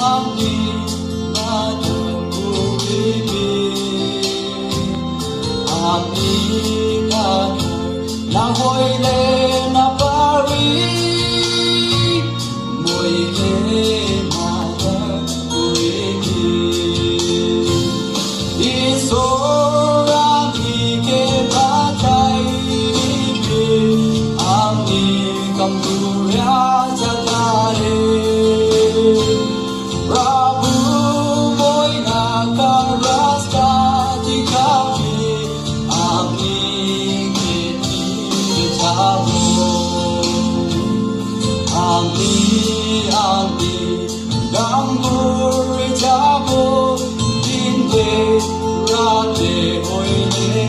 Ami Madhuri Ami La hoi le na pari Moi le Madhuri Isorami ke batai Ami kamdurya jagare Prabhu moi na karasta dikhavi Ami keti chavo Ami gambur jabo dinde rate hoile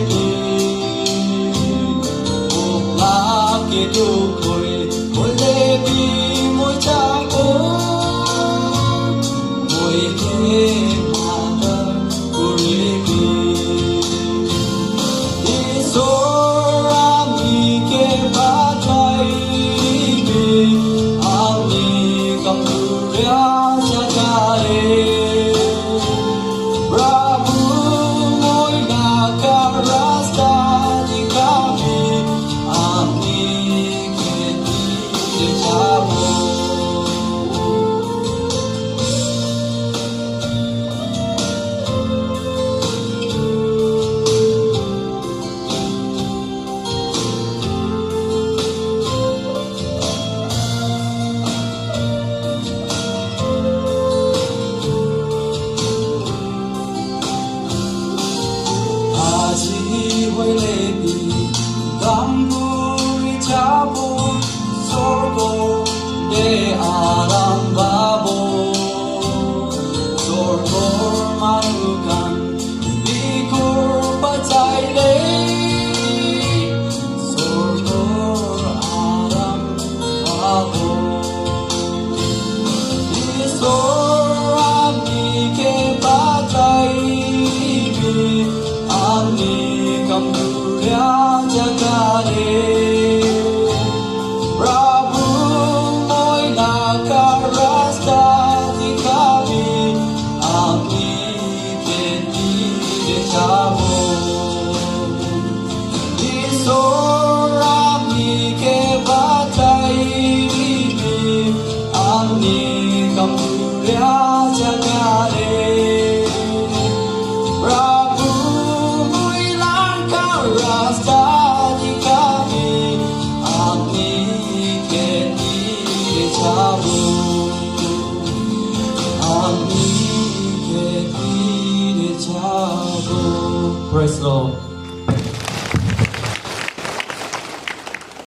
Ola ke dukhoi hoile bi moi chavo Moi ke mata kuribi Isorami ke batai Ami kamdurya jagare Prabhu moi na karasta dikhavi Ami keti chavo Gamburi jabo sorgo de aram babo sorgo manukan bikur pacai le sorgo aram babo Isorami ke pacai Ami kamdurya jagare Prabhu moi na karasta dikhavi Ami keti chavo Isorami ke batai Ami kamdurya jagare Prabhu moi na karasta dikhavi Ami keti chavo Ami keti chavo Praise the Lord.